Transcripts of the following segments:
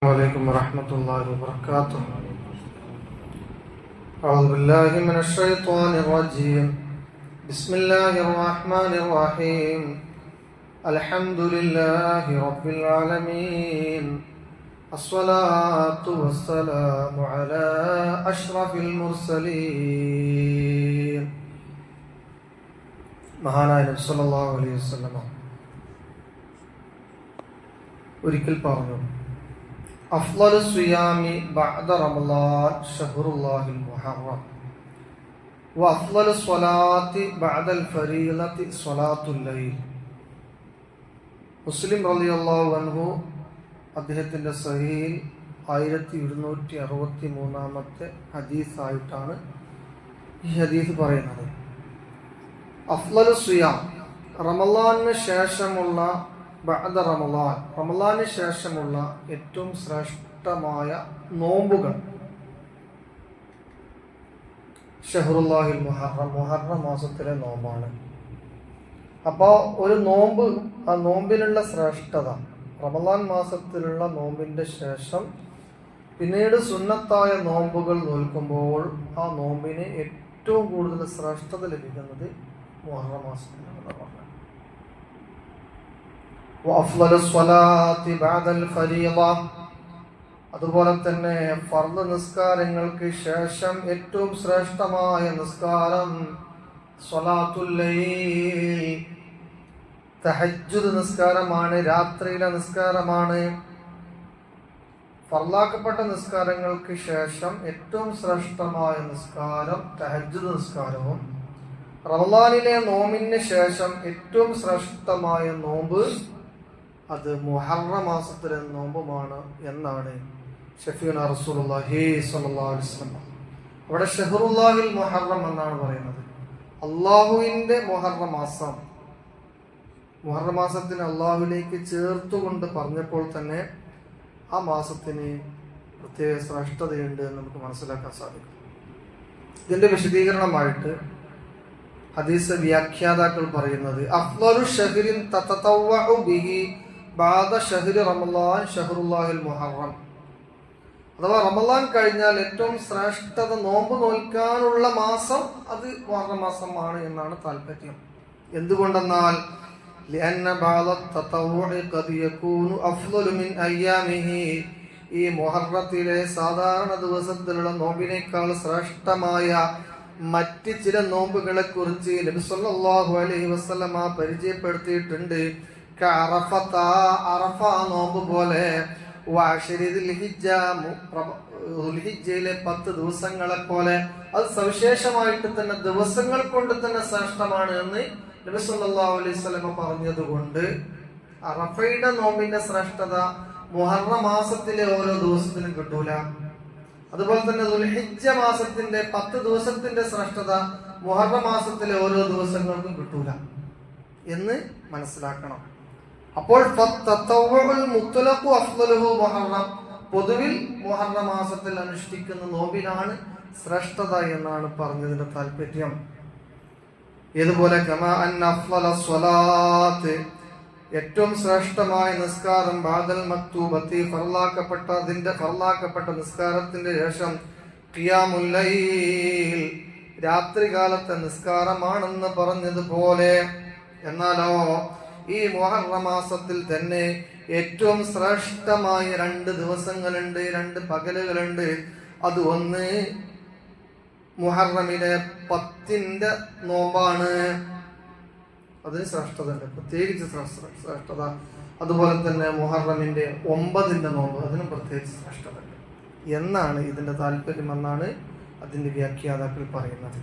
عليكم ورحمة الله وبركاته. أعوذ بالله من الشيطان الرجيم. بسم الله الرحمن الرحيم. الحمد لله رب العالمين. الصلاة والسلام على أشرف المرسلين. മഹാനായ നബി സല്ലല്ലാഹു അലൈഹി വസല്ലം ഒരിക്കൽ പറഞ്ഞു, അഫ്ളലു സിയാമി ബഅദ റമളാൻ ശഹ്റുല്ലാഹിൽ മുഹറം വ അഫ്ളലു സ്വലാത്തി ബഅദൽ ഫരീളത്തി സ്വലാത്തുൽ ലൈൽ. മുസ്ലിം റളിയല്ലാഹു അൻഹു അദ്ദേഹത്തിന്റെ സഹീഹ് 1263 ഹദീസായിട്ടാണ് ഈ ഹദീസ് പറയുന്നത്. അഫ്ളലു സിയാം, റമളാനിന് ശേഷമുള്ള ബഅദ റമളാൻ, റമളാനിന് ശേഷമുള്ള ഏറ്റവും ശ്രേഷ്ഠമായ നോമ്പുകൾ ഷഹ്റുല്ലാഹിൽ മുഹറം, മുഹറം മാസത്തിലെ നോമ്പാണ്. അപ്പോൾ ഒരു നോമ്പ്, ആ നോമ്പിനുള്ള ശ്രേഷ്ഠത, റമളാൻ മാസത്തിലുള്ള നോമ്പിന്റെ ശേഷം പിന്നീട് സുന്നത്തായ നോമ്പുകൾ നോൽക്കുമ്പോൾ ആ നോമ്പിന് ഏറ്റവും കൂടുതൽ ശ്രേഷ്ഠത ലഭിക്കുന്നത് മുഹറം മാസത്തിലാണ് പറഞ്ഞത്. അതുപോലെ തന്നെ ഫർദ് നിസ്കാരങ്ങൾക്ക് ശേഷം ഏറ്റവും ശ്രേഷ്ഠമായ നിസ്കാരം സ്വലാത്തുൽ ലൈൽ, തഹജ്ജുദ് നിസ്കാരമാണ്, രാത്രിയിലെ നിസ്കാരമാണ്. ഫർളാക്കപ്പെട്ട നിസ്കാരങ്ങൾക്ക് ശേഷം ഏറ്റവും ശ്രേഷ്ഠമായ നിസ്കാരം തഹജ്ജുദ് നിസ്കാരവും, റമളാനിലെ നോമ്പിന് ശേഷം ഏറ്റവും ശ്രേഷ്ഠമായ നോമ്പ് അത് മുഹറം മാസത്തിലെ നോമ്പുമാണ് എന്നാണ് ഷഫീഉന റസൂലുള്ളാഹി സ്വല്ലല്ലാഹു അലൈഹി വസല്ലം. അവിടെ ഷഹ്റുല്ലാഹിൽ മുഹറം എന്നാണ് പറയുന്നത്. അള്ളാഹുവിന്റെ മുഹറം മാസം, മുഹറം മാസത്തിന് അള്ളാഹുവിലേക്ക് ചേർത്തുകൊണ്ട് പറഞ്ഞപ്പോൾ തന്നെ ആ മാസത്തിന് പ്രത്യേക ശ്രേഷ്ഠതയുണ്ട് എന്ന് നമുക്ക് മനസ്സിലാക്കാൻ സാധിക്കും. ഇതിന്റെ വിശദീകരണമായിട്ട് ഹദീസ് വ്യാഖ്യാതാക്കൾ പറയുന്നത്, അഫ്ളലു ഷഹ്റിൻ തതതവ്വഉ ബിഹി ബഅദ ഷഹ്രി റമളാൻ ഷഹ്റുല്ലാഹിൽ മുഹറം. അഥവാ റമളാൻ കഴിഞ്ഞാൽ ഏറ്റവും ശ്രേഷ്ഠത നോമ്പ് നോൽക്കാനുള്ള മാസം അത് മുഹറം മാസമാണ് എന്നാണ് താല്പര്യം. എന്തുകൊണ്ടെന്നാൽ لأن بعض التطوع قد يكون أفضل من أيامه. ഈ മുഹറത്തിലെ സാധാരണ ദിവസത്തിലുള്ള നോമ്പിനേക്കാൾ ശ്രേഷ്ഠമായ മറ്റ് ചില നോമ്പുകളെ കുറിച്ച് നബി സല്ലല്ലാഹു അലൈഹി വസല്ലമ പരിചയപ്പെടുത്തിയിട്ടുണ്ട്. അറഫ നോമ്പ് പോലെ, ദുൽഹിജ്ജയിലെ 10 ദിവസങ്ങളെ പോലെ, അത് സവിശേഷമായിട്ട് തന്നെ ദിവസങ്ങൾ കൊണ്ട് തന്നെ ശ്രേഷ്ഠമാണ് എന്ന് നബി സല്ലല്ലാഹു അലൈഹി വസല്ലമ പറഞ്ഞതുകൊണ്ട് അറഫയുടെ നോമ്പിന്റെ ശ്രേഷ്ഠത മുഹറം മാസത്തിലെ ഓരോ ദിവസത്തിനും കിട്ടൂല. അതുപോലെ തന്നെ ദുൽഹിജ്ജ മാസത്തിന്റെ 10 ദിവസത്തിന്റെ ശ്രേഷ്ഠത മുഹറം മാസത്തിലെ ഓരോ ദിവസങ്ങൾക്കും കിട്ടൂല എന്ന് മനസ്സിലാക്കണം. അപ്പോൾ പൊതുവിൽ മുഹറം മാസത്തിൽ അനുഷ്ഠിക്കുന്ന നോമ്പിനാണ് ശ്രേഷ്ഠത എന്നാണ് പറഞ്ഞതിന്റെ താല്പര്യം. ഇതുപോലെ ഏറ്റവും ശ്രേഷ്ഠമായ നിസ്കാരം ബഅദൽ മക്തൂബത്തി, ഫർളാക്കപ്പെട്ട നിസ്കാരത്തിന്റെ ശേഷം ഖിയാമുൽ ലൈൽ, രാത്രികാലത്തെ നിസ്കാരമാണെന്ന് പറഞ്ഞതുപോലെ, എന്നാലോ ഈ മുഹറം മാസത്തിൽ തന്നെ ഏറ്റവും ശ്രേഷ്ഠമായ 2 ദിവസങ്ങളുണ്ട്, 2 പകലുകളുണ്ട്. അത് ഒന്ന് മുഹറമിലെ 10ന്റെ നോമ്പാണ്, അതിന് ശ്രേഷ്ഠത ഉണ്ട്, പ്രത്യേകിച്ച് ശ്രേഷ്ഠത. അതുപോലെ തന്നെ മുഹറമിന്റെ 9ന്റെ നോമ്പ്, അതിനും പ്രത്യേകിച്ച് ശ്രേഷ്ഠത ഉണ്ട് എന്നാണ് ഇതിന്റെ താല്പര്യം എന്നാണ് അതിന്റെ വ്യാഖ്യാതാക്കൾ പറയുന്നത്.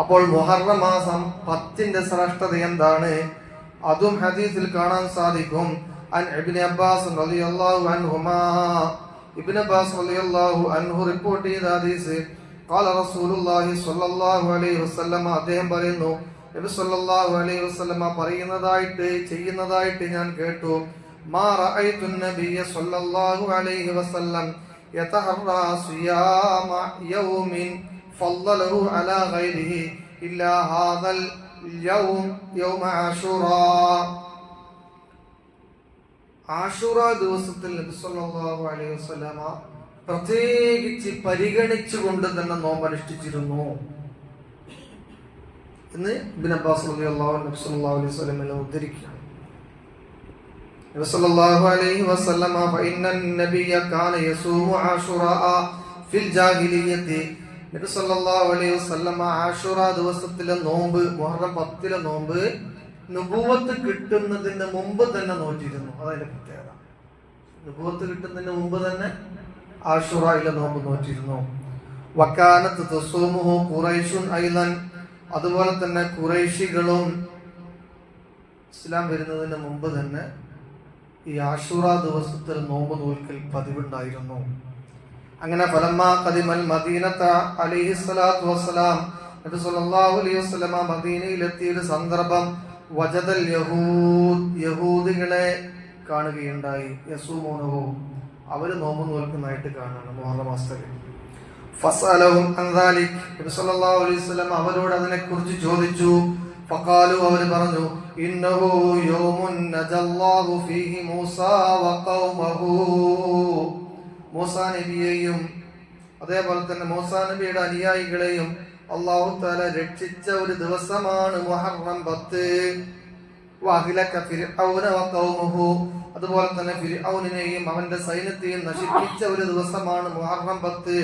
അപ്പോൾ മുഹറം മാസം 10ന്റെ ശ്രേഷ്ഠത എന്താണ്? അതും ഹദീസിൽ കാണാൻ സാധിക്കും. അൻ ഇബ്നു അബ്ബാസ് റളിയല്ലാഹു അൻഹുമാ, ഇബ്നു അബ്ബാസ് റളിയല്ലാഹു അൻഹു റിപ്പോർട്ട് ചെയ്ത ഹദീസ്, ഖാല റസൂലുള്ളാഹി സ്വല്ലല്ലാഹു അലൈഹി വസല്ലം, അദ്ദേഹം പറയുന്നു, നബി സല്ലല്ലാഹു അലൈഹി വസല്ലം പറയുന്നതായിട്ട് ചെയ്യുന്നതായിട്ട് ഞാൻ കേട്ടു. മാ റഅയ്തു നബിയ സല്ലല്ലാഹു അലൈഹി വസല്ലം യതഹറാ സിയാമ യൗമിൻ ഫളലഹു അലാ ഗൈരിഹി ഇല്ലാ ഹാദൽ യൗം യൗമ ആശുറാ. ആശൂറ ദിവസത്തിൽ നബി സല്ലല്ലാഹു അലൈഹി വസല്ലമ പ്രത്യേകിച്ച് പരിഗണിച്ചുകൊണ്ട് തന്നെ നോമ്പ് അനുഷ്ഠിച്ചിരുന്നു എന്ന് ഇബ്നു അബ്ബാസ് റളിയല്ലാഹു അൻഹു നബി സല്ലല്ലാഹു അലൈഹി വസല്ലമയെ ഉദ്ധരിക്കുകയാണ്. നബി സല്ലല്ലാഹു അലൈഹി വസല്ലമ ഫഇന്നൻ നബിയ കാന യസൂമു ആശൂറ ഫിൽ ജാഹിലിയ്യത്തി, നബി സല്ലല്ലാഹു അലൈഹി വസല്ലമ ആശൂറ ദിവസത്തിലെ നോമ്പ്, മുഹറം 10 നോമ്പ് നുബുവത്ത് കിട്ടുന്നതിന് മുമ്പ് തന്നെ നോറ്റിരുന്നു. അതതിന്റെ പ്രത്യേകത. നുബുവത്ത് കിട്ടുന്നതിന് മുമ്പ് തന്നെ ആശൂറയിലെ നോമ്പ് നോറ്റിരുന്നു. വക്കാനത്ത് തസൂമുഹു ഖുറൈശുൻ ഐലൻ, അതുപോലെ തന്നെ ഖുറൈശികളും ഇസ്ലാം വരുന്നതിന് മുമ്പ് തന്നെ ഈ ആശൂറ ദിവസത്തിൽ നോമ്പ് നോൽക്കൽ പതിവുണ്ടായിരുന്നു. അങ്ങനെ ഫലമ്മ ഖദിമൽ മദീനത അലൈഹി സ്വലാത്തു വസ്സലാം, നബി സല്ലല്ലാഹു അലൈഹി വസല്ലമ മദീനയിലെത്തിയ ഒരു സന്ദർഭം, വജദൽ യഹൂദ്, യഹൂദികളെ കാണുകയുണ്ടായി. യസൂമുനഹു, അവര് നോമ്പ് നോൽക്കുന്നതായിട്ട് കാണുന്നു മുഹറം മാസത്തിൽ. ഫസഅലഹും അൻ ദാലിക്, നബി സല്ലല്ലാഹു അലൈഹി വസല്ലം അവരോട് അതിനെക്കുറിച്ച് ചോദിച്ചു. ഫഖാലു, അവർ പറഞ്ഞു, ഇന്നഹു യൗമുൻ നജല്ലാഹു ഫീഹി മൂസാ വഖൗമഹു, മൂസാ നബിയെയും അതേപോലെ തന്നെ മൂസാ നബിയുടെ അനുയായികളെയും അല്ലാഹു തആല രക്ഷിച്ച ഒരു ദിവസമാണ് മുഹറം 10. വഅഹ്ലക ഫിർഔന വഖൗമഹു, അതുപോലെ തന്നെ ഫിർഔനിനെയും അവന്റെ സൈന്യത്തെയും നശിപ്പിച്ച ഒരു ദിവസമാണ് മുഹറം 10.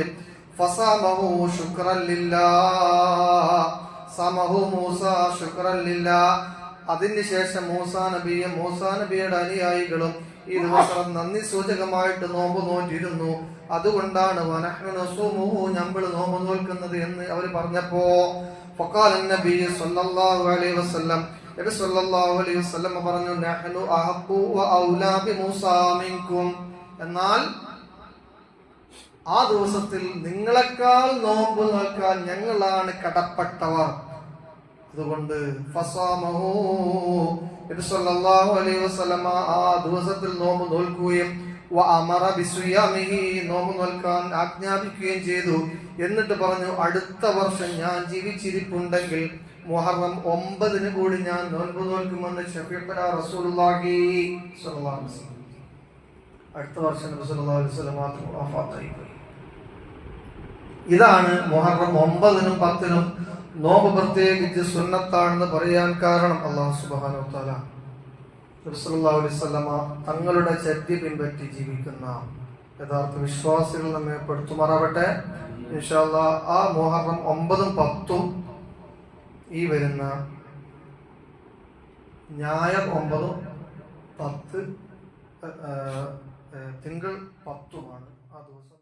ഫസാമഹു ശുക്രൻ ലില്ലാഹ്, സമഹു മൂസ ശുക്രൻ ലില്ലാഹ്. അതിനുശേഷം മൂസാ നബിയും മൂസാ നബിയുടെ അനുയായികളും ഈ ദിവസം നന്ദി സൂചകമായിട്ട് നോമ്പ് നോറ്റിരുന്നു. അതുകൊണ്ടാണ് വനഹ്നു നസൂമുഹു, നമ്മൾ നോമ്പ് നോൽക്കുന്നത് എന്ന് അവർ പറഞ്ഞപ്പോ, ഫഖാല നബി സല്ലല്ലാഹു അലൈഹി വസല്ലം, നബി സല്ലല്ലാഹു അലൈഹി വസല്ലം പറഞ്ഞു, നഹ്നു അഹഖു വ ഔലാ ബി മൂസാ മിൻകും, എന്നാൽ ആ ദിവസത്തിൽ നിങ്ങളെക്കാൾ നോമ്പ് നോൽക്കാൻ ഞങ്ങളാണ് കടപ്പെട്ടവർ. അതുകൊണ്ട് ഫസാമഹു, നബി സല്ലല്ലാഹു അലൈഹി വസല്ലം ആ ദിവസത്തിൽ നോമ്പ് നോൽക്കുകയും വഅമറ ബിസിയാമിഹി, നോമ്പ് നോൽക്കാൻ ആജ്ഞാപിക്കുകയും ചെയ്തു. എന്നിട്ട് പറഞ്ഞു, അടുത്ത വർഷം ഞാൻ ജീവിച്ചിരിപ്പുണ്ടെങ്കിൽ മുഹറം 9 കൂടി ഞാൻ നോമ്പ് നോൽക്കുമെന്ന് ശഫീഉന റസൂലുള്ളാഹി സ്വല്ലല്ലാഹു അലൈഹി വസല്ലം. അടുത്ത വർഷം നബി സല്ലല്ലാഹു അലൈഹി വസല്ലം വഫാത്തായി പോയി. ഇതാണ് മുഹറം 9-നും 10-നും നോമ്പ് പ്രത്യേകിച്ച് സുന്നത്താണെന്ന് പറയാൻ കാരണം. അല്ലാഹു സുബ്ഹാനഹു വ തആല നബി സല്ലല്ലാഹു അലൈഹി വസല്ലമ തങ്ങളുടെ ചര്യ പിൻപറ്റി ജീവിക്കുന്ന യഥാർത്ഥ വിശ്വാസികൾ നമ്മെ പെടുത്തുമാറാവട്ടെ. ഇൻഷാ അല്ലാഹ് ആ മുഹറം 9-ഉം 10-ഉം ഈ വരുന്ന ഞായർ 9-ഉം 10 തിങ്കൾ 10-ഉമാണ് ആ ദിവസം.